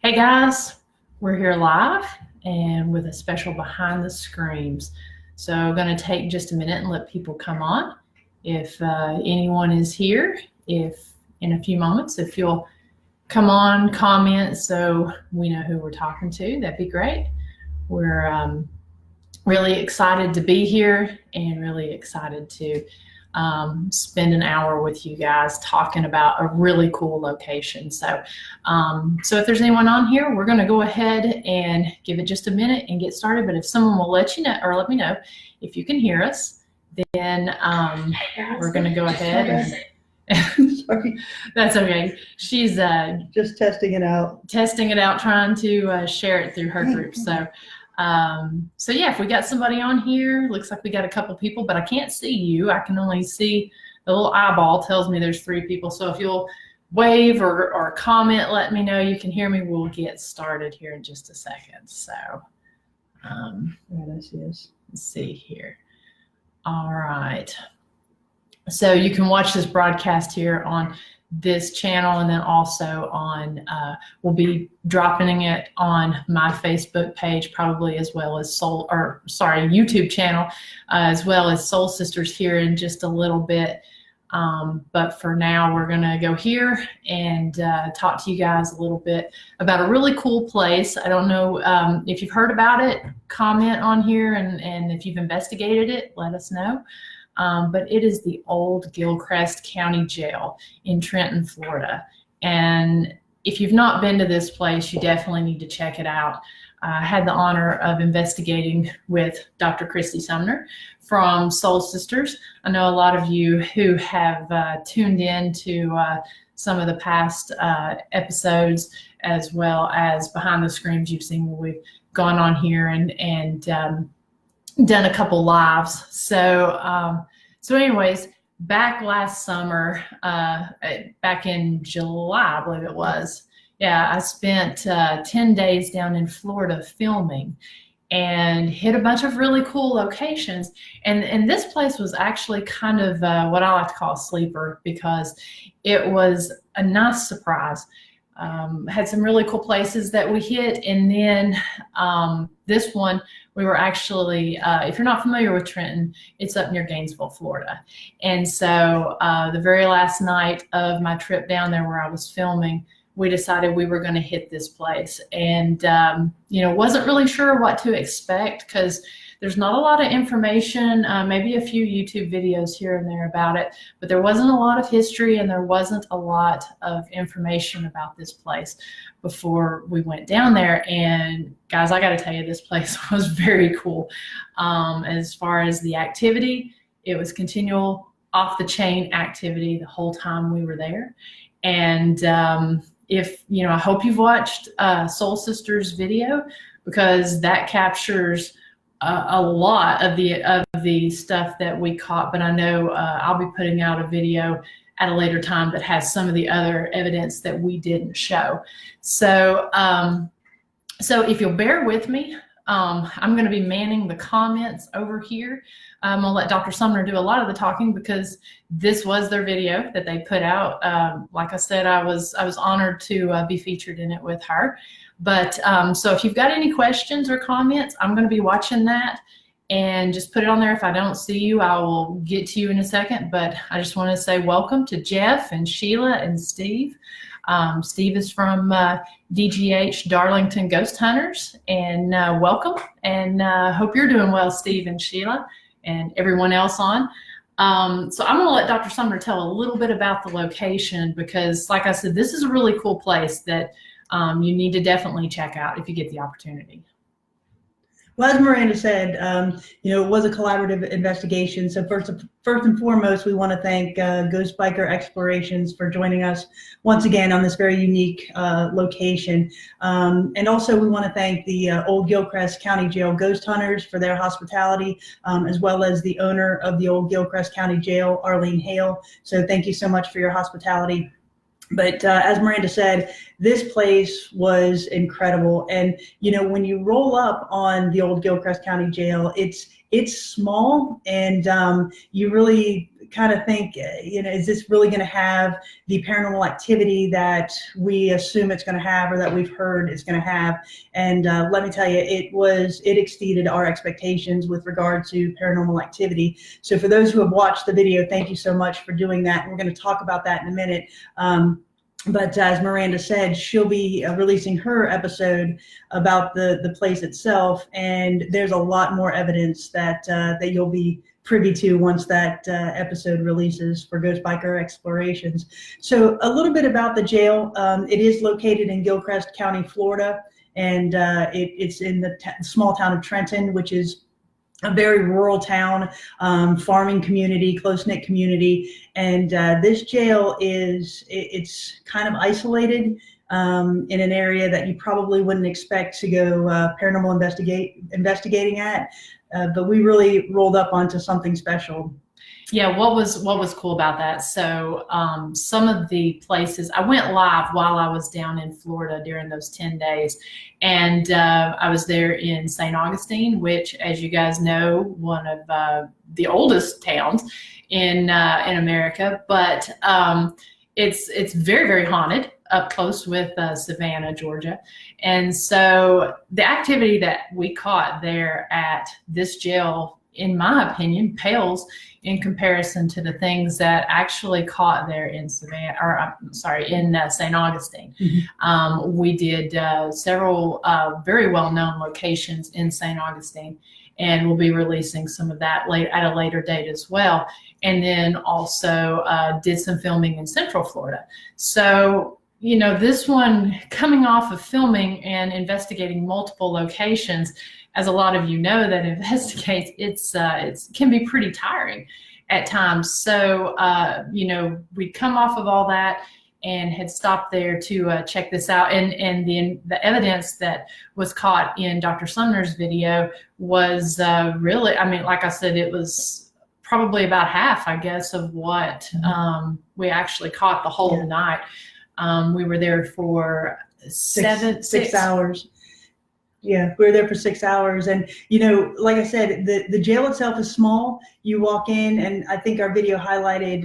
Hey guys, we're here live and with a special behind the screens. So I'm going to take just a minute and let people come on. If anyone is here, if in a few moments, if you'll come on, comment so we know who we're talking to, that'd be great. We're really excited to be here and really excited to spend an hour with you guys talking about a really cool location. So if there's anyone on here, we're going to go ahead and give it just a minute and get started. But if someone will let you know or let me know if you can hear us, then we're going to go ahead and Sorry. That's okay. She's Just testing it out. Trying to share it through her group. So yeah, if we got somebody on here, looks like we got a couple people, but I can't see you. I can only see the little eyeball tells me there's 3 people. So if you'll wave or comment, let me know you can hear me. We'll get started here in just a second. So Let's see here. All right. So you can watch this broadcast here on this channel, and then also on we'll be dropping it on my Facebook page, probably, as well as YouTube channel, as well as Soul Sisters here in just a little bit. But for now, we're gonna go here and talk to you guys a little bit about a really cool place. I don't know if you've heard about it, comment on here, and if you've investigated it, let us know. But it is the Old Gilchrist County Jail in Trenton, Florida. And if you've not been to this place, you definitely need to check it out. I had the honor of investigating with Dr. Christy Sumner from Soul Sisters. I know a lot of you who have tuned in to some of the past episodes, as well as behind the screens you've seen where we've gone on here and done a couple lives. So anyways, back last summer, back in July, I believe it was, yeah, I spent 10 days down in Florida filming and hit a bunch of really cool locations. And this place was actually kind of what I like to call a sleeper, because it was a nice surprise. Had some really cool places that we hit, and then this one we were actually, if you're not familiar with Trenton, it's up near Gainesville, Florida. And so the very last night of my trip down there where I was filming, we decided we were going to hit this place, and wasn't really sure what to expect, because there's not a lot of information, maybe a few YouTube videos here and there about it, but there wasn't a lot of history and there wasn't a lot of information about this place before we went down there. And guys, I got to tell you, this place was very cool. As far as the activity, it was continual off the chain activity the whole time we were there. And I hope you've watched Soul Sisters video, because that captures a lot of the stuff that we caught. But I know I'll be putting out a video at a later time that has some of the other evidence that we didn't show. So if you'll bear with me, I'm going to be manning the comments over here. I'm going to let Dr. Sumner do a lot of the talking, because this was their video that they put out. Like I said, I was honored to be featured in it with her. But so if you've got any questions or comments, I'm going to be watching that, and just put it on there. If I don't see you, I will get to you in a second. But I just want to say welcome to Jeff and Sheila and Steve. Steve is from DGH, Darlington Ghost Hunters, and welcome. And hope you're doing well, Steve and Sheila, and everyone else on. So I'm going to let Dr. Sumner tell a little bit about the location, because, like I said, this is a really cool place that you need to definitely check out if you get the opportunity. Well, as Miranda said, it was a collaborative investigation. So first and foremost, we want to thank Ghost Biker Explorations for joining us once again on this very unique location. And also we want to thank the Old Gilchrist County Jail Ghost Hunters for their hospitality, as well as the owner of the Old Gilchrist County Jail, Arlene Hale. So thank you so much for your hospitality. But as Miranda said, this place was incredible. And, when you roll up on the Old Gilchrist County Jail, it's small, and you really kind of think, is this really going to have the paranormal activity that we assume it's going to have, or that we've heard it's going to have? And let me tell you, it exceeded our expectations with regard to paranormal activity. So for those who have watched the video, thank you so much for doing that. We're going to talk about that in a minute. But as Miranda said, she'll be releasing her episode about the place itself, and there's a lot more evidence that you'll be privy to once that episode releases for Ghost Biker Explorations. So a little bit about the jail. It is located in Gilchrist County, Florida, and it's in the small town of Trenton, which is a very rural town, farming community, close-knit community. And this jail it's kind of isolated in an area that you probably wouldn't expect to go paranormal investigating at. But we really rolled up onto something special. Yeah, what was cool about that? So some of the places, I went live while I was down in Florida during those 10 days. And I was there in St. Augustine, which, as you guys know, one of the oldest towns in America. But it's very, very haunted up close with Savannah, Georgia. And so the activity that we caught there at this jail, in my opinion, pales in comparison to the things that actually caught there in Savannah, or I'm sorry, in St. Augustine. Mm-hmm. We did several very well-known locations in St. Augustine, and we'll be releasing some of that at a later date as well. And then also did some filming in Central Florida. So, this one, coming off of filming and investigating multiple locations, as a lot of you know that investigates, it can be pretty tiring at times. So, we come off of all that and had stopped there to check this out. And the evidence that was caught in Dr. Sumner's video was really, like I said, it was probably about half, I guess, of what we actually caught the whole night. We were there for six hours. Yeah, we were there for 6 hours. And, like I said, the jail itself is small. You walk in, and I think our video highlighted,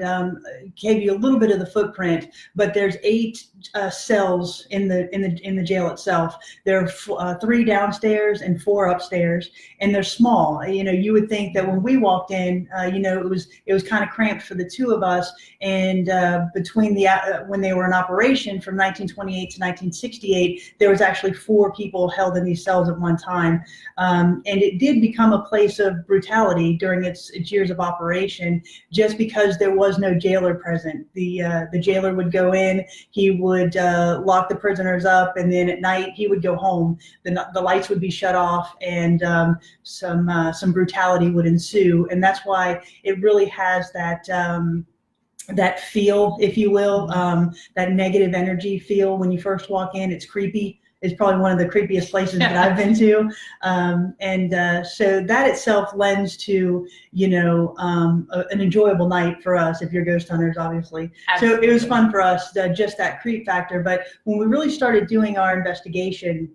gave you a little bit of the footprint, but there's 8 cells in the jail itself. There are 3 downstairs and 4 upstairs, and they're small. You would think that when we walked in, it was kind of cramped for the 2 of us. And between when they were in operation from 1928 to 1968, there was actually 4 people held in these cells at one time. And it did become a place of brutality during its years of operation, just because there was no jailer present. The jailer would go in, he would lock the prisoners up, and then at night he would go home. The lights would be shut off, and some brutality would ensue. And that's why it really has that feel, if you will, that negative energy feel when you first walk in. It's creepy. It's probably one of the creepiest places that I've been to. So that itself lends to, an enjoyable night for us if you're ghost hunters, obviously. Absolutely. So it was fun for us, just that creep factor. But when we really started doing our investigation,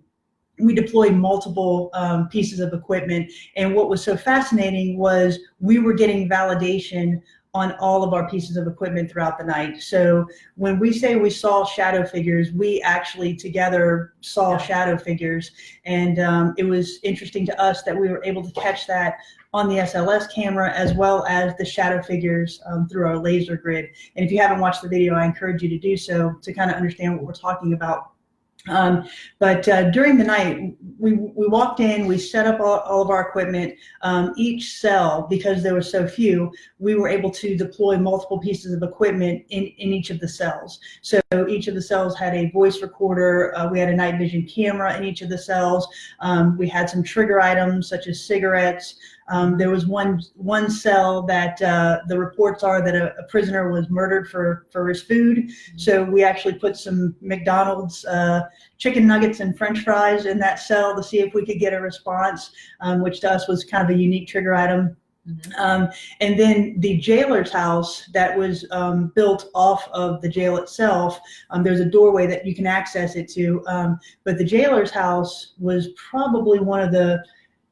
we deployed multiple pieces of equipment. And what was so fascinating was we were getting validation on all of our pieces of equipment throughout the night. So when we say we saw shadow figures, we actually together saw shadow figures. And it was interesting to us that we were able to catch that on the SLS camera, as well as the shadow figures through our laser grid. And if you haven't watched the video, I encourage you to do so to kind of understand what we're talking about. But during the night, we walked in, we set up all of our equipment. Each cell, because there were so few, we were able to deploy multiple pieces of equipment in each of the cells. So each of the cells had a voice recorder. We had a night vision camera in each of the cells. We had some trigger items such as cigarettes. There was one cell that the reports are that a prisoner was murdered for his food. So we actually put some McDonald's chicken nuggets and French fries in that cell to see if we could get a response, which to us was kind of a unique trigger item. Mm-hmm. And then the jailer's house that was built off of the jail itself, there's a doorway that you can access it to. But the jailer's house was probably one of the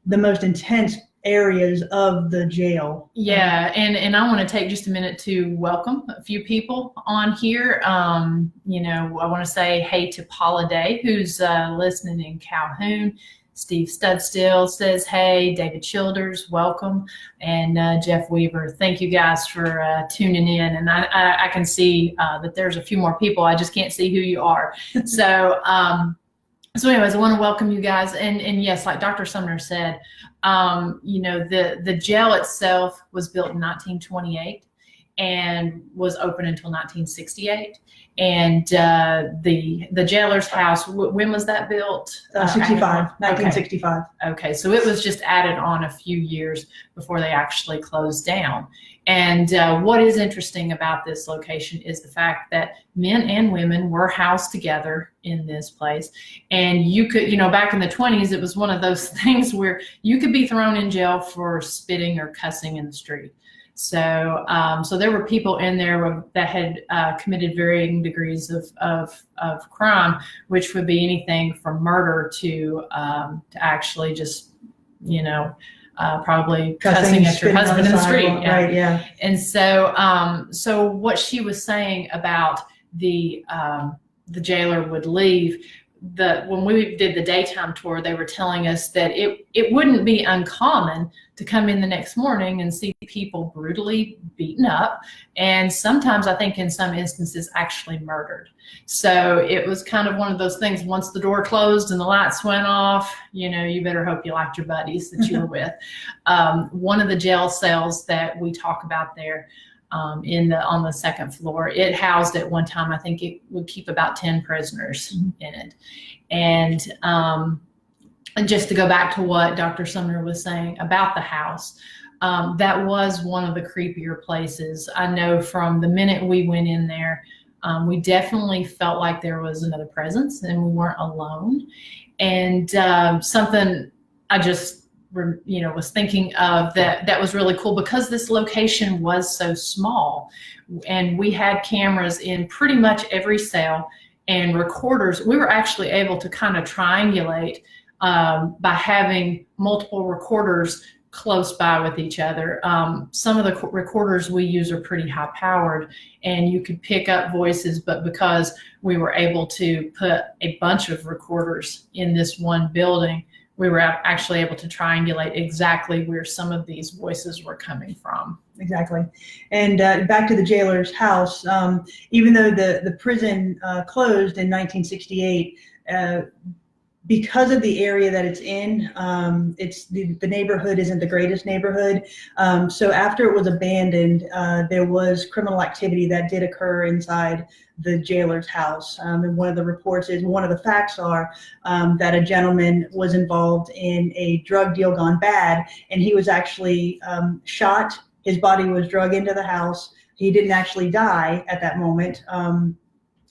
most intense areas of the jail. Yeah, and I want to take just a minute to welcome a few people on here. You know, I want to say hey to Paula Day, who's listening in Calhoun. Steve Studstill says hey. David Childers, welcome. And Jeff Weaver, thank you guys for tuning in. And I can see that there's a few more people. I just can't see who you are. So, so anyways, I want to welcome you guys. And yes, like Dr. Sumner said, you know, the jail itself was built in 1928 and was open until 1968. And the jailer's house, when was that built? 1965. Okay, so it was just added on a few years before they actually closed down. And what is interesting about this location is the fact that men and women were housed together in this place. And you could, you know, back in the 20s, it was one of those things where you could be thrown in jail for spitting or cussing in the street. So, so there were people in there that had committed varying degrees of crime, which would be anything from murder to actually just, you know, probably cussing at your husband in the street. Yeah. Right, yeah. And so, so what she was saying about the jailer would leave. When we did the daytime tour, they were telling us that it wouldn't be uncommon to come in the next morning and see people brutally beaten up, and sometimes I think in some instances actually murdered. So it was kind of one of those things, once the door closed and the lights went off, you know, you better hope you liked your buddies that you were with. One of the jail cells that we talk about there, on the second floor, it housed at one time, I think it would keep about 10 prisoners in it. And just to go back to what Dr. Sumner was saying about the house, that was one of the creepier places. I know from the minute we went in there, we definitely felt like there was another presence and we weren't alone. And something I just was thinking of that was really cool, because this location was so small and we had cameras in pretty much every cell and recorders. We were actually able to kind of triangulate by having multiple recorders close by with each other. Some of the recorders we use are pretty high powered and you could pick up voices, but because we were able to put a bunch of recorders in this one building, we were actually able to triangulate exactly where some of these voices were coming from. Exactly. And back to the jailer's house, even though the prison closed in 1968, because of the area that it's in, it's the neighborhood isn't the greatest neighborhood. So after it was abandoned, there was criminal activity that did occur inside the jailer's house. And one of the reports is, one of the facts are that a gentleman was involved in a drug deal gone bad, and he was actually shot. His body was drug into the house. He didn't actually die at that moment.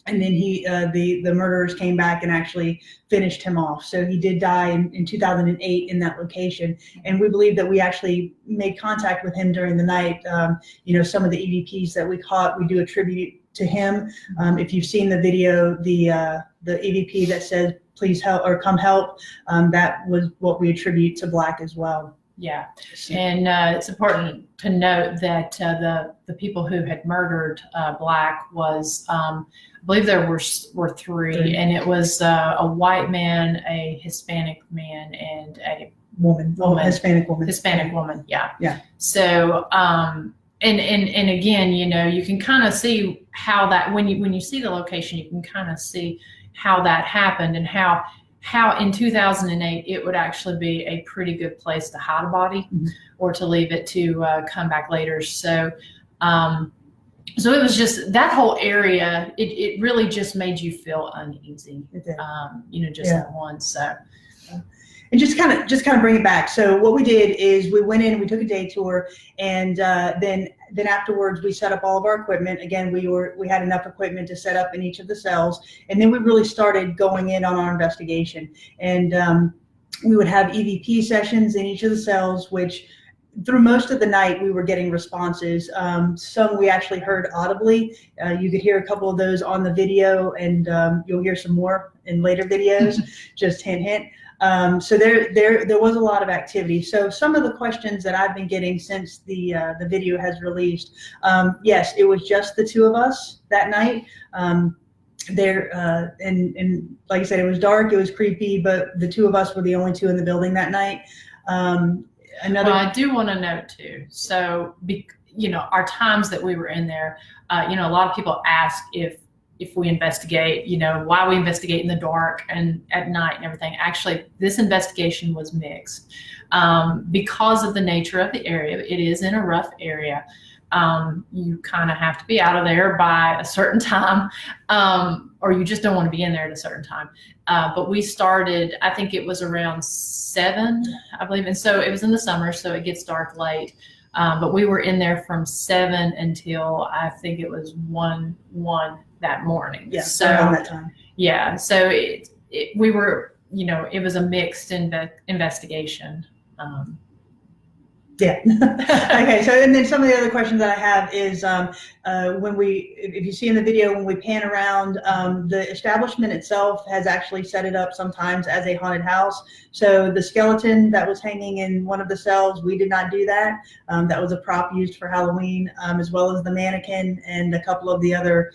And then the murderers came back and actually finished him off. So he did die in 2008 in that location. And we believe that we actually made contact with him during the night. Some of the EVPs that we caught, we do attribute to him. If you've seen the video, the EVP that says, please help or come help, that was what we attribute to Black as well. Yeah, and it's important to note that the people who had murdered Black was, I believe there were three, and it was a white man, a Hispanic man, and a woman. Hispanic woman. Yeah. Yeah. So, and again, you can kind of see how that, when you see the location, you can kind of see how that happened and how in 2008 it would actually be a pretty good place to hide a body, mm-hmm. or to leave it to come back later. So so it was just that whole area, it really just made you feel uneasy, at once. So and just kind of bring it back. So what we did is we went in, we took a day tour, and then afterwards we set up all of our equipment. Again, we had enough equipment to set up in each of the cells, and then we really started going in on our investigation. And we would have EVP sessions in each of the cells, which through most of the night we were getting responses. Some we actually heard audibly. You could hear a couple of those on the video, and you'll hear some more in later videos. Just hint. So there was a lot of activity. So some of the questions that I've been getting since the video has released, yes, it was just the two of us that night. And like I said, it was dark, it was creepy, but the two of us were the only two in the building that night. Well, I do want to note too. So, our times that we were in there, a lot of people ask if we investigate, why we investigate in the dark and at night and everything. Actually, this investigation was mixed because of the nature of the area. It is in a rough area. You kind of have to be out of there by a certain time, or you just don't want to be in there at a certain time. But we started, I think it was around 7, I believe. And so it was in the summer, so it gets dark late. But we were in there from 7 until I think it was 1 that morning. Yeah, so around that time. Yeah, so we were, it was a mixed investigation. Yeah. Okay. So, and then some of the other questions that I have is if you see in the video, when we pan around, the establishment itself has actually set it up sometimes as a haunted house. So the skeleton that was hanging in one of the cells, we did not do that. That was a prop used for Halloween, as well as the mannequin and a couple of the other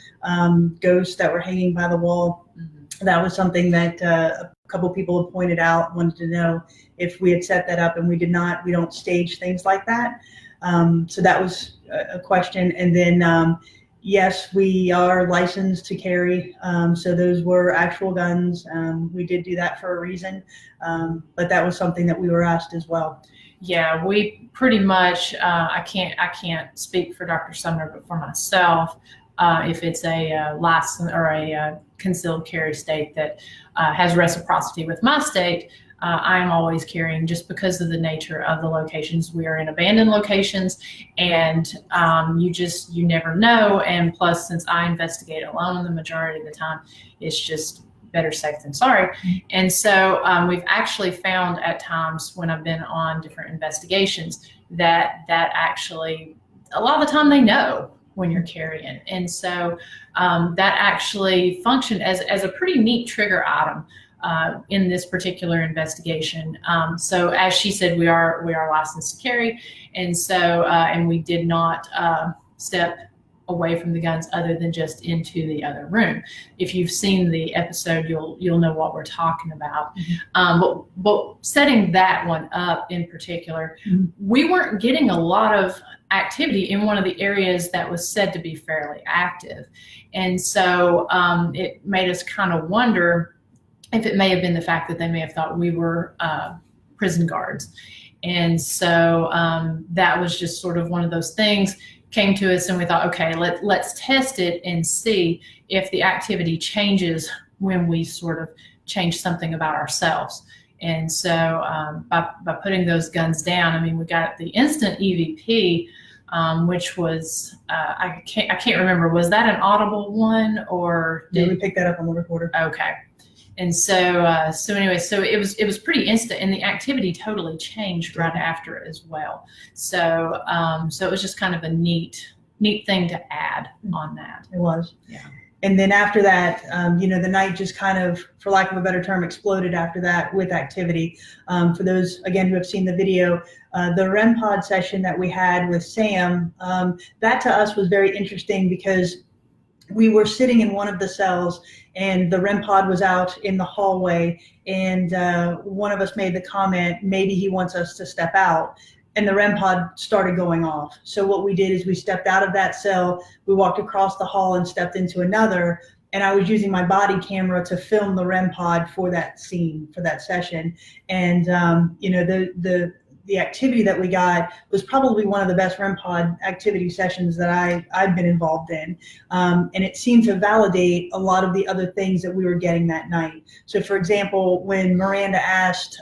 ghosts that were hanging by the wall. Mm-hmm. That was something that a couple people have pointed out, wanted to know if we had set that up, and we did not. We don't stage things like that. So that was a question. And then, yes, we are licensed to carry. So those were actual guns. We did do that for a reason. But that was something that we were asked as well. Yeah, we pretty much, I can't speak for Dr. Sumner, but for myself, if it's a license or a concealed carry state that has reciprocity with my state, I am always carrying, just because of the nature of the locations. We are in abandoned locations, and you never know. And plus, since I investigate alone the majority of the time, it's just better safe than sorry. And so we've actually found at times when I've been on different investigations that actually, a lot of the time, they know when you're carrying. And so that actually functioned as a pretty neat trigger item in this particular investigation. So as she said, we are licensed to carry. And so, and we did not step away from the guns other than just into the other room. If you've seen the episode, you'll know what we're talking about. Mm-hmm. But setting that one up in particular, mm-hmm. we weren't getting a lot of activity in one of the areas that was said to be fairly active. And so it made us kind of wonder if it may have been the fact that they may have thought we were prison guards. And so that was just sort of one of those things came to us, and we thought, okay, let's test it and see if the activity changes when we sort of change something about ourselves. And so by putting those guns down, I mean, we got the instant EVP, which was, I can't remember, was that an audible one, or did we pick that up on the recorder? Okay. And so anyway, so it was pretty instant, and the activity totally changed right after it as well. So it was just kind of a neat thing to add on that. It was. Yeah. And then after that, the night just kind of, for lack of a better term, exploded after that with activity. For those, again, who have seen the video, the REM pod session that we had with Sam, that to us was very interesting because we were sitting in one of the cells and the REM pod was out in the hallway, and one of us made the comment, maybe he wants us to step out. And the REM pod started going off. So what we did is we stepped out of that cell, we walked across the hall and stepped into another, and I was using my body camera to film the REM pod for that scene, for that session. And the activity that we got was probably one of the best REM pod activity sessions that I've been involved in. And it seemed to validate a lot of the other things that we were getting that night. So for example, when Miranda asked,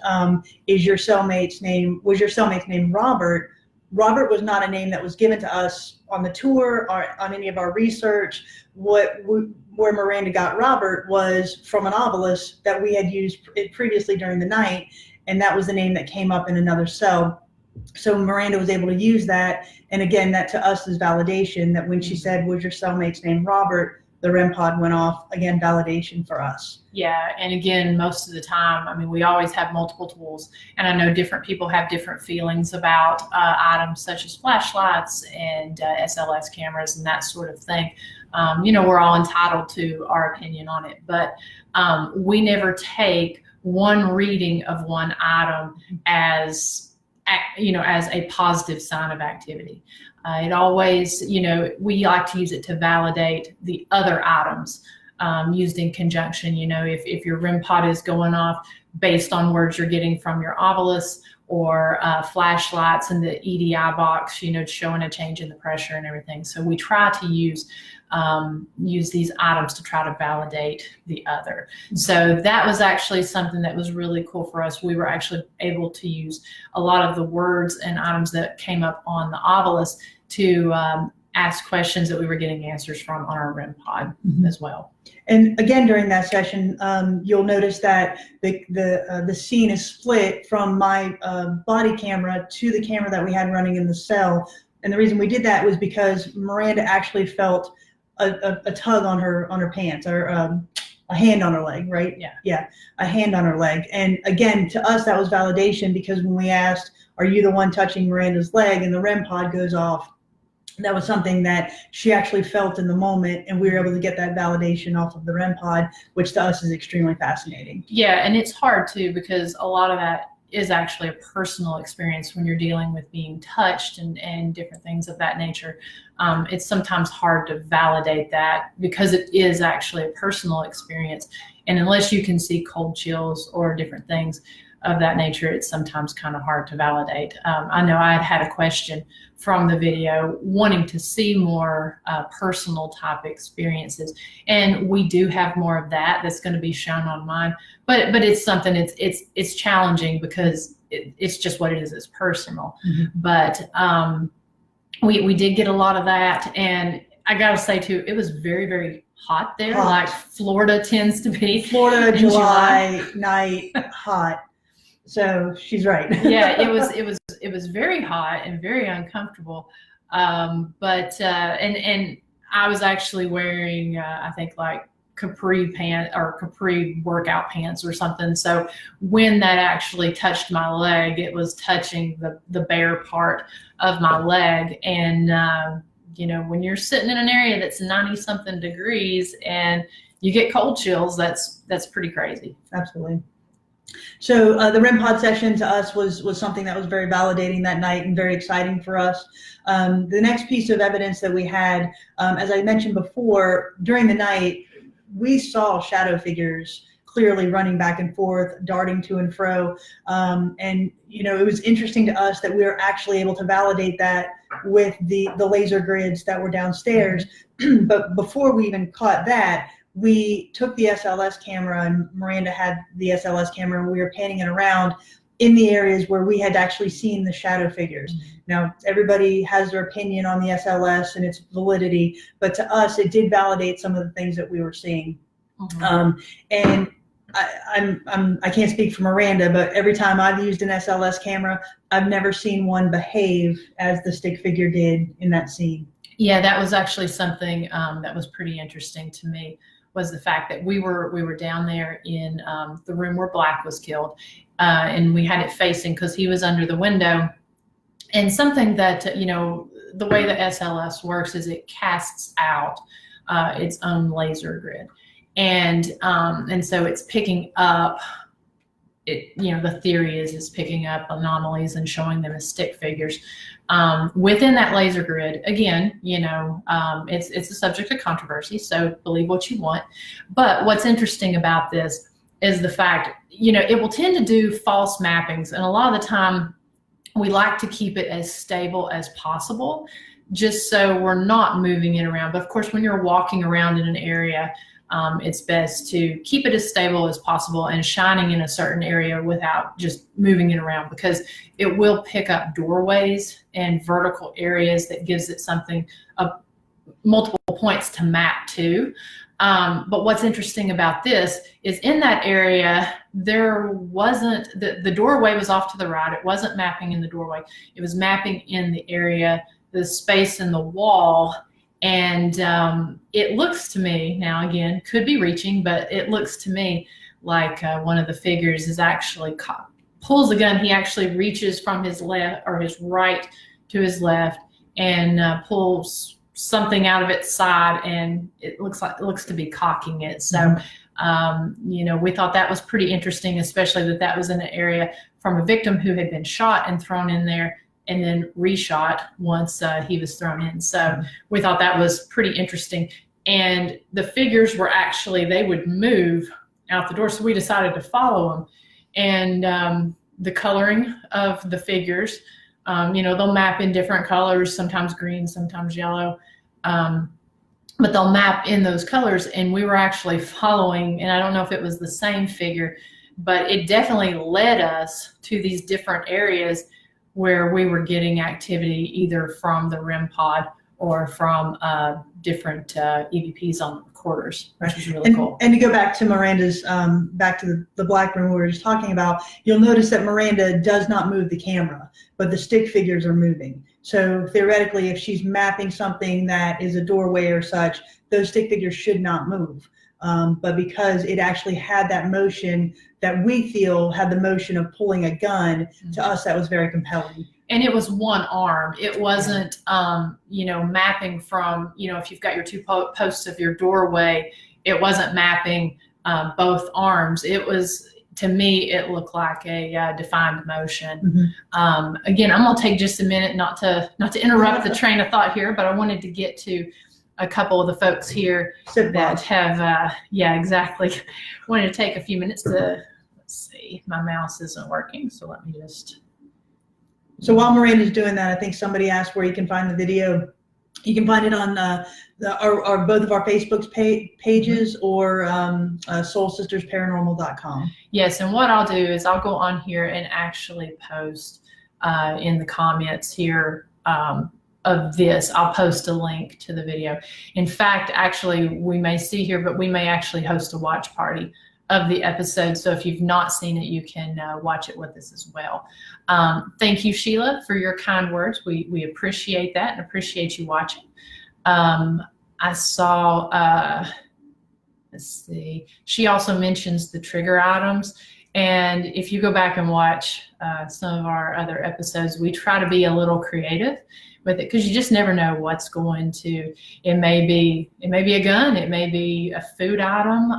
was your cellmate's name Robert? Robert was not a name that was given to us on the tour or on any of our research. Where Miranda got Robert was from an obelisk that we had used previously during the night, and that was the name that came up in another cell. So Miranda was able to use that, and again, that to us is validation that when she said, was your cellmate's name Robert, the REM pod went off. Again, validation for us. Yeah, and again, most of the time, I mean, we always have multiple tools, and I know different people have different feelings about items such as flashlights and SLS cameras and that sort of thing. We're all entitled to our opinion on it, but we never take one reading of one item as a positive sign of activity. It always, we like to use it to validate the other items used in conjunction. If your REM pod is going off based on words you're getting from your ovilus, or flashlights in the EDI box, showing a change in the pressure and everything. So we try to use these items to try to validate the other. So that was actually something that was really cool for us. We were actually able to use a lot of the words and items that came up on the ovilus to ask questions that we were getting answers from on our REM pod as well. And again, during that session, you'll notice that the scene is split from my body camera to the camera that we had running in the cell. And the reason we did that was because Miranda actually felt a tug on her pants, or a hand on her leg, right? Yeah, a hand on her leg. And again, to us, that was validation, because when we asked, "Are you the one touching Miranda's leg?" and the REM pod goes off, that was something that she actually felt in the moment, and we were able to get that validation off of the REM pod, which to us is extremely fascinating. Yeah, and it's hard too, because a lot of that is actually a personal experience when you're dealing with being touched and different things of that nature. It's sometimes hard to validate that because it is actually a personal experience, and unless you can see cold chills or different things of that nature, it's sometimes kind of hard to validate. I know I had a question from the video wanting to see more personal type experiences, and we do have more of that's going to be shown on mine, but it's something, it's challenging because it's just what it is, it's personal. But we did get a lot of that, and I gotta say too, it was very, very hot there, like Florida tends to be. Florida July night, hot. So she's right. Yeah, it was very hot and very uncomfortable. But I was actually wearing I think like capri pant or capri workout pants or something. So when that actually touched my leg, it was touching the bare part of my leg. And when you're sitting in an area that's 90 something degrees and you get cold chills, that's pretty crazy. Absolutely. So the REM pod session to us was something that was very validating that night and very exciting for us. The next piece of evidence that we had, as I mentioned before, during the night, we saw shadow figures clearly running back and forth, darting to and fro. And it was interesting to us that we were actually able to validate that with the laser grids that were downstairs. But before we even caught that, we took the SLS camera, and Miranda had the SLS camera, and we were panning it around in the areas where we had actually seen the shadow figures. Now, everybody has their opinion on the SLS and its validity, but to us, it did validate some of the things that we were seeing. And I can't speak for Miranda, but every time I've used an SLS camera, I've never seen one behave as the stick figure did in that scene. Yeah, that was actually something that was pretty interesting to me, was the fact that we were down there in the room where Black was killed, and we had it facing, because he was under the window. And something that, the way the SLS works is it casts out its own laser grid. And so it's picking up, the theory is it's picking up anomalies and showing them as stick figures. Within that laser grid, again, it's a subject of controversy, so believe what you want. But what's interesting about this is the fact, it will tend to do false mappings, and a lot of the time we like to keep it as stable as possible, just so we're not moving it around. But of course, when you're walking around in an area, it's best to keep it as stable as possible and shining in a certain area without just moving it around, because it will pick up doorways and vertical areas that gives it something multiple points to map to. But what's interesting about this is in that area, there wasn't, the doorway was off to the right. It wasn't mapping in the doorway. It was mapping in the area, the space in the wall, And it looks to me, now again, could be reaching, but it looks to me like one of the figures is actually pulls a gun. He actually reaches from his left or his right to his left and pulls something out of its side, and it looks to be cocking it. So, we thought that was pretty interesting, especially that was in an area from a victim who had been shot and thrown in there and then reshot once he was thrown in. So we thought that was pretty interesting. And the figures were actually, they would move out the door. So we decided to follow them. And the coloring of the figures, they'll map in different colors, sometimes green, sometimes yellow. But they'll map in those colors. And we were actually following, and I don't know if it was the same figure, but it definitely led us to these different areas where we were getting activity either from the REM pod or from different EVPs on the recorders, which is really cool. And to go back to Miranda's, back to the black room we were just talking about, you'll notice that Miranda does not move the camera, but the stick figures are moving. So theoretically, if she's mapping something that is a doorway or such, those stick figures should not move. But because it actually had that motion that we feel had the motion of pulling a gun, to us that was very compelling. And it was one arm. It wasn't, mapping from, if you've got your two posts of your doorway, it wasn't mapping both arms. It was, to me, it looked like a defined motion. Again, I'm gonna take just a minute not to interrupt the train of thought here, but I wanted to get to a couple of the folks here that have, exactly. Wanted to take a few minutes to, let's see, my mouse isn't working, so let me just. So while Miranda's doing that, I think somebody asked where you can find the video. You can find it on both of our Facebook pages or soulsistersparanormal.com. Yes, and what I'll do is I'll go on here and actually post in the comments here of this, I'll post a link to the video. In fact, actually, we may see here, but we may actually host a watch party of the episode. So if you've not seen it, you can watch it with us as well. Thank you, Sheila, for your kind words. We appreciate that and appreciate you watching. I saw, let's see, she also mentions the trigger items. And if you go back and watch some of our other episodes, we try to be a little creative with it, because you just never know what's going to, it may be a gun, it may be a food item,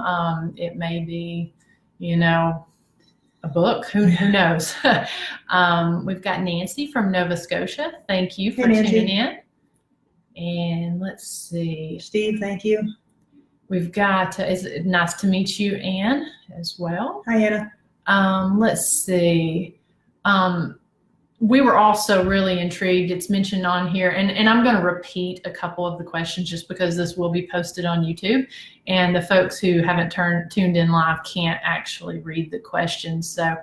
it may be, a book, who knows. We've got Nancy from Nova Scotia. Thank you for tuning in. And let's see. Steve, thank you. We've got, it's nice to meet you, Anne, as well. Hi, Anna. Let's see. We were also really intrigued. It's mentioned on here, and I'm going to repeat a couple of the questions just because this will be posted on YouTube, and the folks who haven't tuned in live can't actually read the questions. So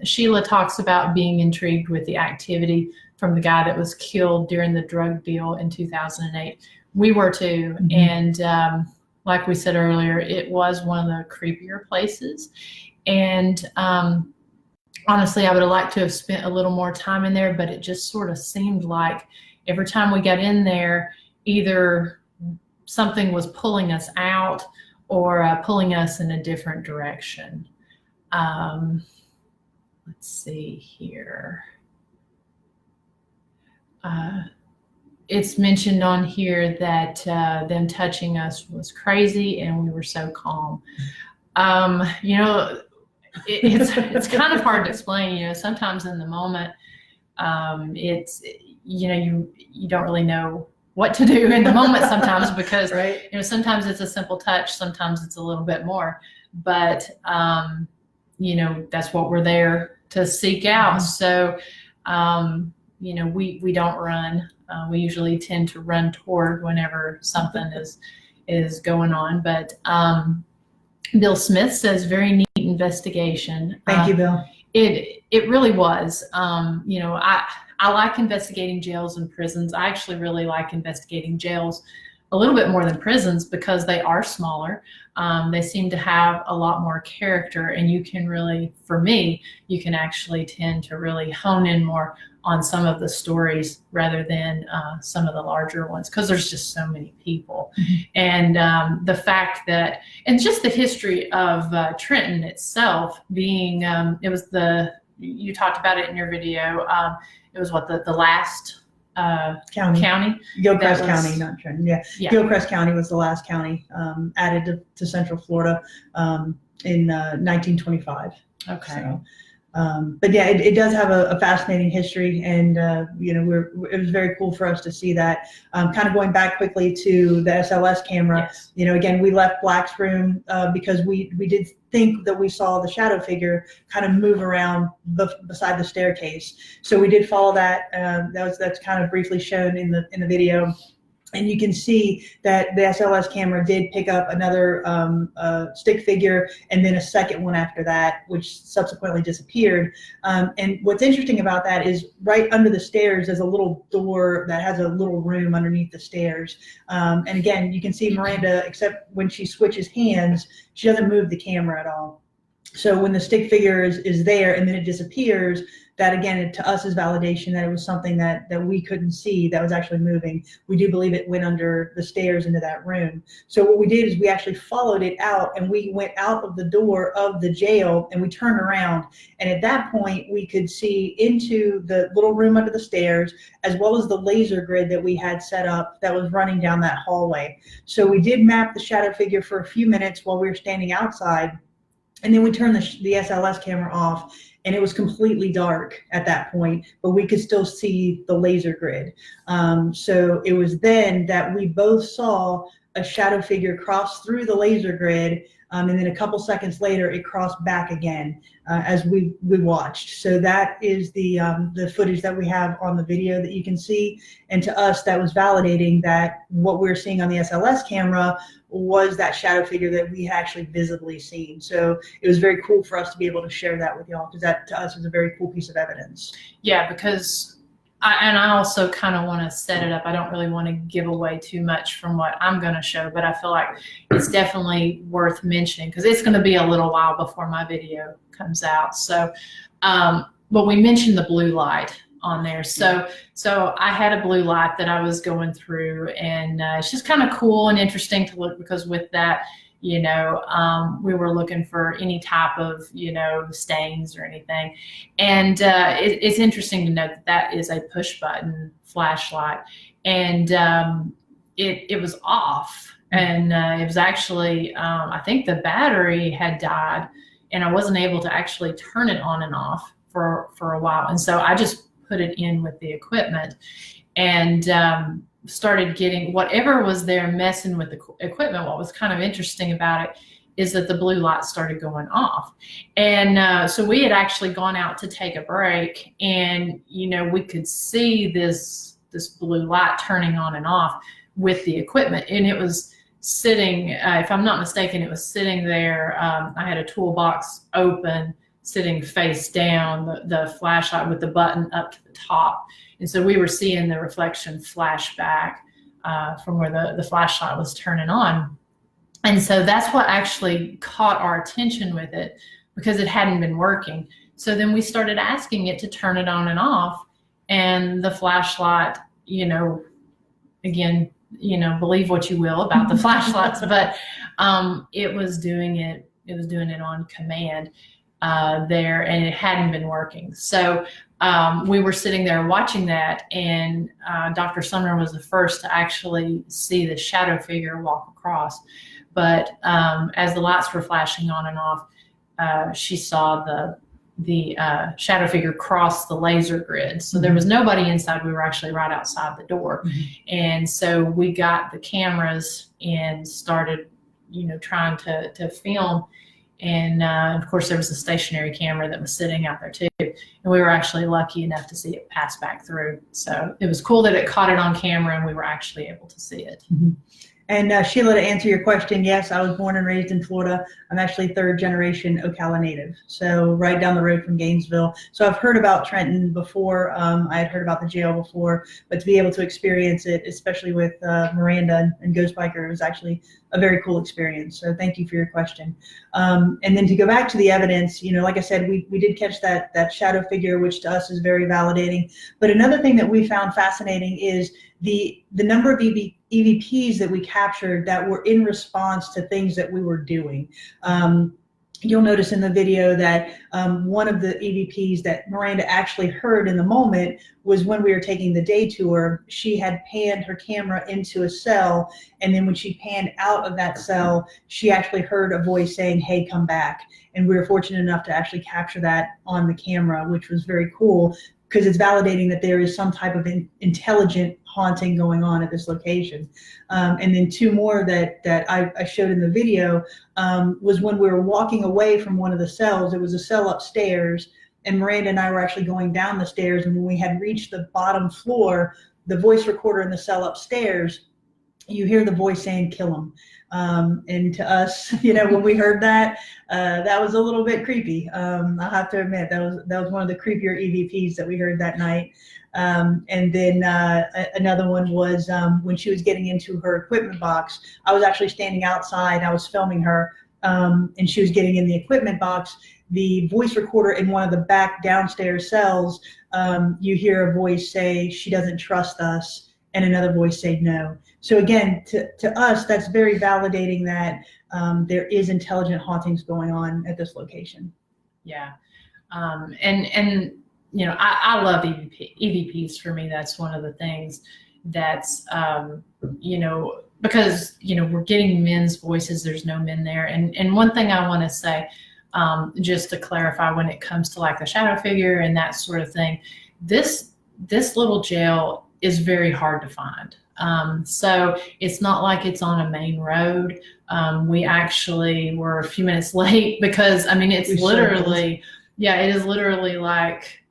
Sheila talks about being intrigued with the activity from the guy that was killed during the drug deal in 2008. We were too, and like we said earlier, it was one of the creepier places, and honestly, I would have liked to have spent a little more time in there, but it just sort of seemed like every time we got in there, either something was pulling us out or pulling us in a different direction. Let's see here. It's mentioned on here that them touching us was crazy and we were so calm. It's kind of hard to explain, sometimes in the moment, it's, you don't really know what to do in the moment sometimes because, right. Sometimes it's a simple touch, sometimes it's a little bit more, but, that's what we're there to seek out. So, we don't run. We usually tend to run toward whenever something is going on, but, Bill Smith says, very neat investigation. Thank you, Bill. It really was. I like investigating jails and prisons. I actually really like investigating jails a little bit more than prisons because they are smaller. They seem to have a lot more character, and you can really, for me, you can actually tend to really hone in more on some of the stories rather than some of the larger ones, because there's just so many people. And the fact that, and just the history of Trenton itself being, it was you talked about it in your video, it was what, the last county? Gilchrist County, not Trenton. Yeah. Gilchrist County was the last county added to Central Florida in 1925. Okay. So, but yeah, it does have a fascinating history, and it was very cool for us to see that. Kind of going back quickly to the SLS camera. Yes. Again, we left Black's room because we did think that we saw the shadow figure kind of move around beside the staircase. So we did follow that. That's kind of briefly shown in the video. And you can see that the SLS camera did pick up another stick figure, and then a second one after that, which subsequently disappeared. And what's interesting about that is right under the stairs, there's a little door that has a little room underneath the stairs. And again, you can see Miranda, except when she switches hands, she doesn't move the camera at all. So when the stick figure is there and then it disappears, that again, to us is validation that it was something that we couldn't see that was actually moving. We do believe it went under the stairs into that room. So what we did is we actually followed it out, and we went out of the door of the jail and we turned around. And at that point, we could see into the little room under the stairs, as well as the laser grid that we had set up that was running down that hallway. So we did map the shadow figure for a few minutes while we were standing outside. And then we turned the SLS camera off, and it was completely dark at that point, but we could still see the laser grid. So it was then that we both saw a shadow figure cross through the laser grid, and then a couple seconds later, it crossed back again as we watched. So that is the footage that we have on the video that you can see. And to us, that was validating that what we were seeing on the SLS camera was that shadow figure that we had actually visibly seen. So it was very cool for us to be able to share that with y'all, because that to us is a very cool piece of evidence. Yeah, because I also kind of want to set it up. I don't really want to give away too much from what I'm going to show, but I feel like it's definitely worth mentioning because it's going to be a little while before my video comes out. So, but we mentioned the blue light on there. So I had a blue light that I was going through, and it's just kind of cool and interesting to look, because with that, we were looking for any type of, stains or anything. And it's interesting to note that is a push button flashlight, and it was off. And it was actually, I think the battery had died, and I wasn't able to actually turn it on and off for a while. And so I just put it in with the equipment, and started getting whatever was there messing with the equipment. What was kind of interesting about it is that the blue light started going off. And so we had actually gone out to take a break, and we could see this blue light turning on and off with the equipment. And it was sitting, if I'm not mistaken, it was sitting there. I had a toolbox open, sitting face down, the flashlight with the button up to the top. And so we were seeing the reflection flash back from where the flashlight was turning on. And so that's what actually caught our attention with it, because it hadn't been working. So then we started asking it to turn it on and off, and the flashlight, again, believe what you will about the flashlights, but it was doing it on command there, and it hadn't been working. So we were sitting there watching that, and Dr. Sumner was the first to actually see the shadow figure walk across. But as the lights were flashing on and off, she saw the shadow figure cross the laser grid. So there was nobody inside. We were actually right outside the door. And so we got the cameras and started, trying to film. And of course, there was a stationary camera that was sitting out there too. And we were actually lucky enough to see it pass back through. So it was cool that it caught it on camera and we were actually able to see it. And Sheila, to answer your question, yes, I was born and raised in Florida. I'm actually third generation Ocala native, so right down the road from Gainesville. So I've heard about Trenton before. I had heard about the jail before, but to be able to experience it, especially with Miranda and Ghost Biker, was actually a very cool experience. So thank you for your question. And then to go back to the evidence, like I said, we did catch that shadow figure, which to us is very validating. But another thing that we found fascinating is the number of EVPs that we captured that were in response to things that we were doing. You'll notice in the video that one of the EVPs that Miranda actually heard in the moment was when we were taking the day tour. She had panned her camera into a cell, and then when she panned out of that cell, she actually heard a voice saying, "Hey, come back." And we were fortunate enough to actually capture that on the camera, which was very cool, because it's validating that there is some type of intelligent haunting going on at this location. And then two more that I showed in the video was when we were walking away from one of the cells. It was a cell upstairs, and Miranda and I were actually going down the stairs, and when we had reached the bottom floor, the voice recorder in the cell upstairs, you hear the voice saying, "Kill him." And to us, when we heard that, that was a little bit creepy. I'll have to admit that was one of the creepier EVPs that we heard that night. And then another one was when she was getting into her equipment box. I was actually standing outside. I was filming her, and she was getting in the equipment box. The voice recorder in one of the back downstairs cells, you hear a voice say, "She doesn't trust us," and another voice say, "No." So again, to us, that's very validating that there is intelligent hauntings going on at this location. Yeah. And I love EVPs. For me, that's one of the things that's, because, we're getting men's voices. There's no men there. And one thing I want to say, just to clarify, when it comes to like the shadow figure and that sort of thing, this little jail is very hard to find. So it's not like it's on a main road. We actually were a few minutes late because, it's literally, it is literally like,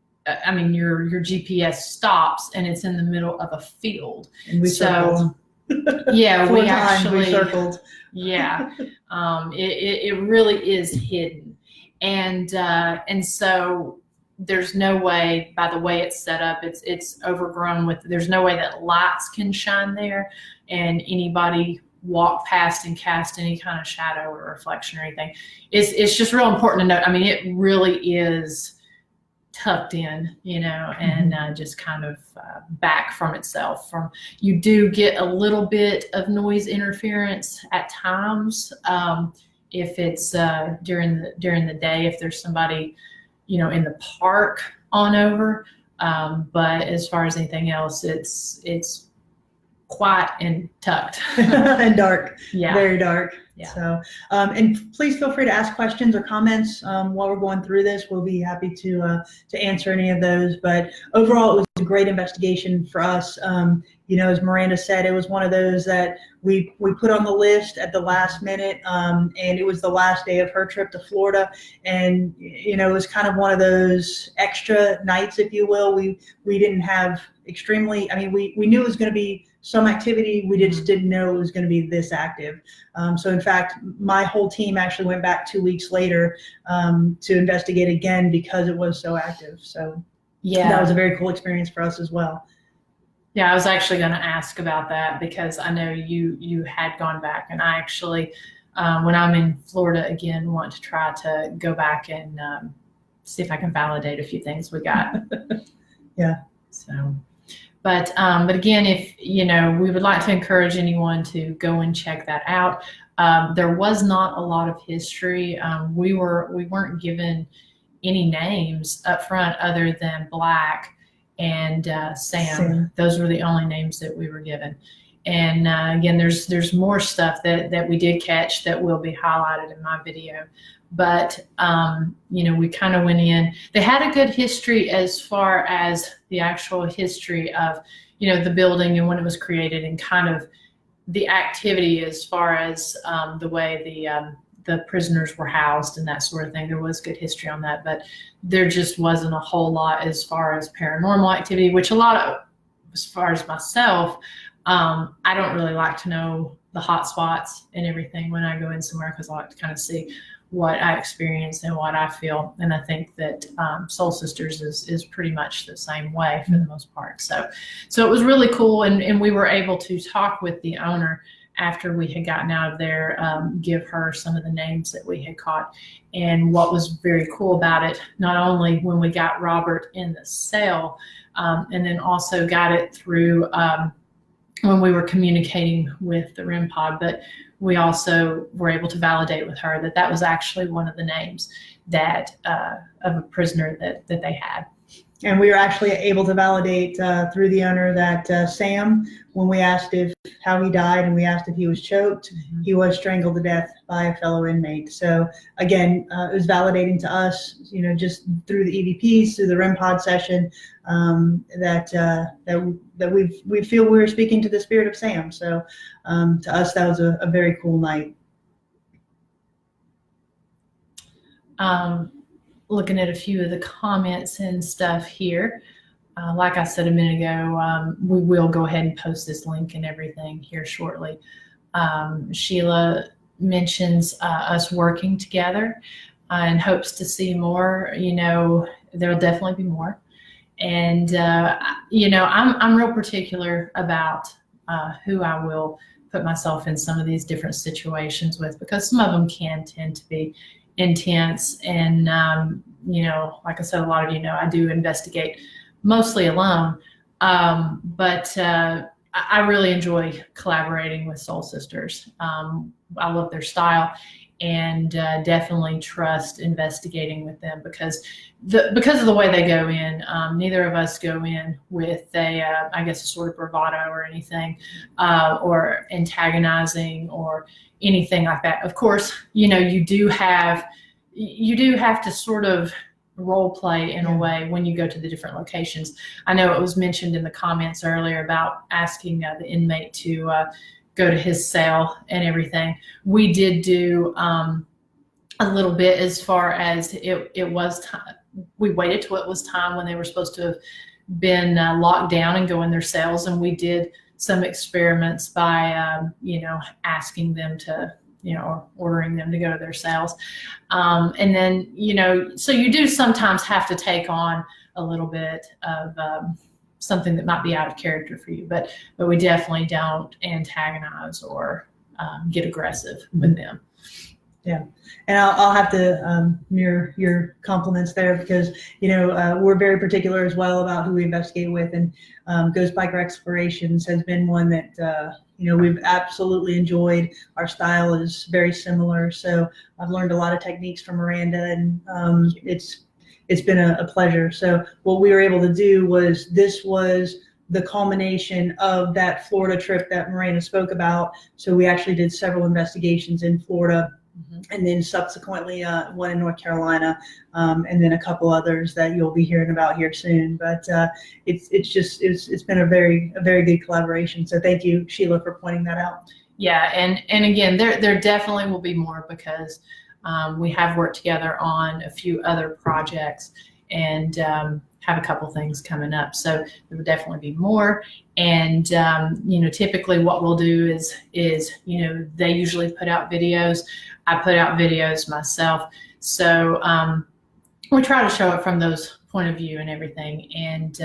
your GPS stops and it's in the middle of a field. And we circled. Yeah, we actually circled. Yeah. It really is hidden. And so there's no way, by the way it's set up, it's overgrown with, there's no way that lights can shine there and anybody walk past and cast any kind of shadow or reflection or anything. It's just real important to note. It really is tucked in, and just kind of back from itself. You do get a little bit of noise interference at times if it's during the day, if there's somebody in the park on over, but as far as anything else, it's quiet and tucked. And dark. Yeah. Very dark. Yeah. So, and please feel free to ask questions or comments while we're going through this. We'll be happy to answer any of those. But overall, it was a great investigation for us. As Miranda said, it was one of those that we put on the list at the last minute, and it was the last day of her trip to Florida. And, it was kind of one of those extra nights, if you will. We didn't have extremely, we knew it was going to be some activity. We just didn't know it was going to be this active. So in fact, my whole team actually went back 2 weeks later to investigate again because it was so active. So yeah, that was a very cool experience for us as well. Yeah, I was actually going to ask about that because I know you had gone back, and I actually, when I'm in Florida again, want to try to go back and see if I can validate a few things we got. Yeah. So, but again, if we would like to encourage anyone to go and check that out. There was not a lot of history. We weren't given any names up front other than Black and Sam. Those were the only names that we were given. And again, there's more stuff that we did catch that will be highlighted in my video. But we kind of went in. They had a good history as far as the actual history of the building and when it was created, and kind of the activity as far as the way the prisoners were housed and that sort of thing. There was good history on that, but there just wasn't a whole lot as far as paranormal activity, which a lot of, as far as myself, I don't really like to know the hot spots and everything when I go in somewhere, because I like to kind of see what I experience and what I feel. And I think that Soul Sisters is pretty much the same way for the most part. So it was really cool. And we were able to talk with the owner after we had gotten out of there, give her some of the names that we had caught. And what was very cool about it, not only when we got Robert in the cell, and then also got it through when we were communicating with the REM pod, but we also were able to validate with her that that was actually one of the names that of a prisoner that they had. And we were actually able to validate through the owner that Sam, when we asked how he died and we asked if he was choked, he was strangled to death by a fellow inmate. So again, it was validating to us, just through the EVPs, through the REM pod session, that we feel we were speaking to the spirit of Sam. So to us, that was a very cool night. Looking at a few of the comments and stuff here. Like I said a minute ago, we will go ahead and post this link and everything here shortly. Sheila mentions us working together and hopes to see more. There'll definitely be more. And, I'm real particular about who I will put myself in some of these different situations with, because some of them can tend to be intense. And, like I said, a lot of I do investigate mostly alone. But I really enjoy collaborating with Soul Sisters. I love their style, and definitely trust investigating with them because of the way they go in. Neither of us go in with a sort of bravado or anything, or antagonizing or anything like that. Of course, you do have to sort of role play in a way when you go to the different locations. I know it was mentioned in the comments earlier about asking the inmate to go to his cell and everything. We did do a little bit as far as it was time. We waited till it was time when they were supposed to have been locked down and go in their cells, and we did some experiments by asking them to or ordering them to go to their cells. And then, so you do sometimes have to take on a little bit of something that might be out of character for you, but we definitely don't antagonize or get aggressive with them. Yeah, and I'll have to mirror your compliments there, because we're very particular as well about who we investigate with, and Ghost Biker Explorations has been one that we've absolutely enjoyed. Our style is very similar, so I've learned a lot of techniques from Miranda, and it's been a pleasure. So what we were able to do was the culmination of that Florida trip that Miranda spoke about. So we actually did several investigations in Florida. And then subsequently one in North Carolina, and then a couple others that you'll be hearing about here soon. But it's been a very good collaboration. So thank you, Sheila, for pointing that out. Yeah, and again, there definitely will be more, because we have worked together on a few other projects, and have a couple things coming up. So there will definitely be more. And typically what we'll do is they usually put out videos. I put out videos myself. So we try to show it from those point of view and everything. And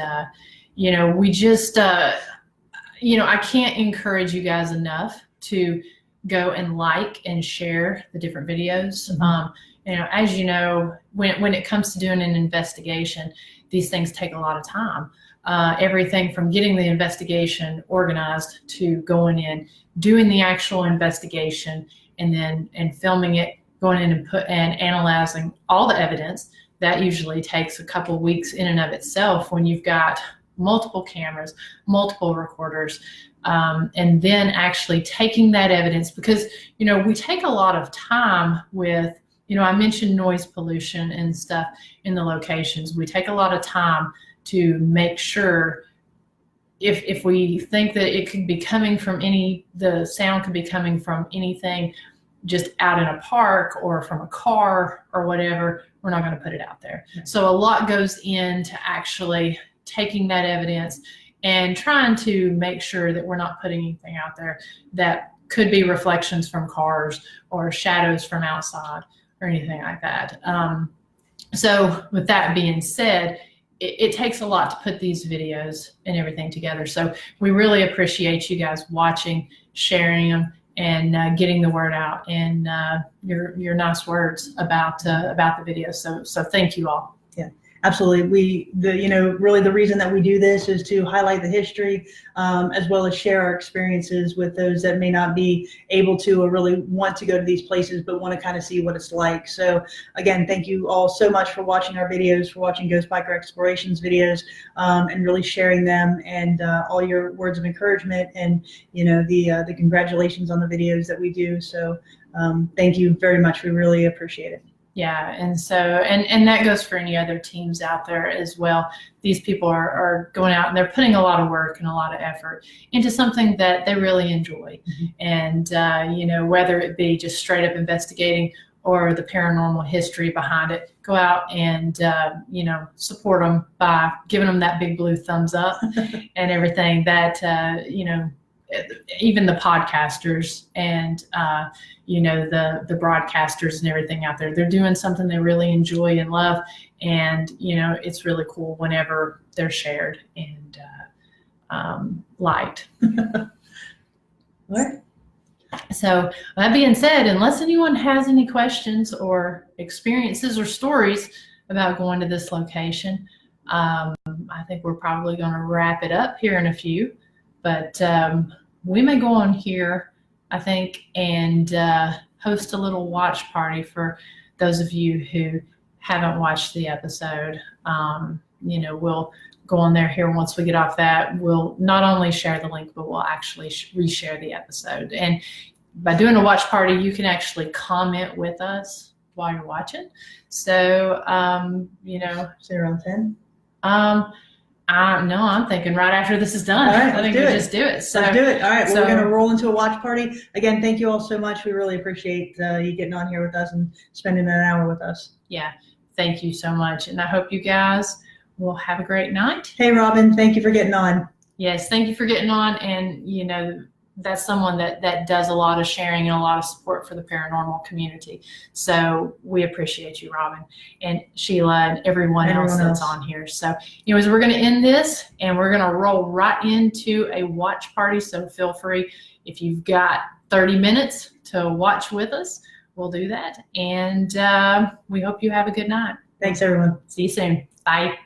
we just I can't encourage you guys enough to go and like and share the different videos. As you know, when it comes to doing an investigation, these things take a lot of time. Everything from getting the investigation organized to going in, doing the actual investigation, and filming it, going in and analyzing all the evidence. That usually takes a couple of weeks in and of itself when you've got multiple cameras, multiple recorders, and then actually taking that evidence, because we take a lot of time with, I mentioned noise pollution and stuff in the locations. We take a lot of time to make sure if we think that it could be coming from the sound could be coming from anything just out in a park or from a car or whatever, we're not going to put it out there. So a lot goes into actually taking that evidence and trying to make sure that we're not putting anything out there that could be reflections from cars or shadows from outside or anything like that. So with that being said, it takes a lot to put these videos and everything together. So we really appreciate you guys watching, sharing them, and getting the word out, and your nice words about the video. So thank you all. Yeah, absolutely. Really the reason that we do this is to highlight the history, as well as share our experiences with those that may not be able to or really want to go to these places, but want to kind of see what it's like. So again, thank you all so much for watching our videos, for watching Ghost Biker Explorations videos, and really sharing them, and all your words of encouragement, and the congratulations on the videos that we do. So thank you very much. We really appreciate it. Yeah, and so and that goes for any other teams out there as well. These people are going out and they're putting a lot of work and a lot of effort into something that they really enjoy. And whether it be just straight up investigating or the paranormal history behind it, go out and support them by giving them that big blue thumbs up and everything. That even the podcasters and the broadcasters and everything out there, they're doing something they really enjoy and love, and it's really cool whenever they're shared and liked. What? So that being said, unless anyone has any questions or experiences or stories about going to this location, I think we're probably going to wrap it up here in a few. But we may go on here, I think, and host a little watch party for those of you who haven't watched the episode. We'll go on there here once we get off that. We'll not only share the link, but we'll actually reshare the episode. And by doing a watch party, you can actually comment with us while you're watching. So, say around 10. No, I'm thinking right after this is done. All right, I think we just do it. So let's do it. All right, well, so we're going to roll into a watch party. Again, thank you all so much. We really appreciate you getting on here with us and spending an hour with us. Yeah, thank you so much. And I hope you guys will have a great night. Hey, Robin, thank you for getting on. Yes, thank you for getting on. And, that's someone that does a lot of sharing and a lot of support for the paranormal community. So we appreciate you, Robin, and Sheila, and everyone else that's on here. So anyways, we're going to end this, and we're going to roll right into a watch party. So feel free, if you've got 30 minutes to watch with us, we'll do that. And we hope you have a good night. Thanks, everyone. See you soon. Bye.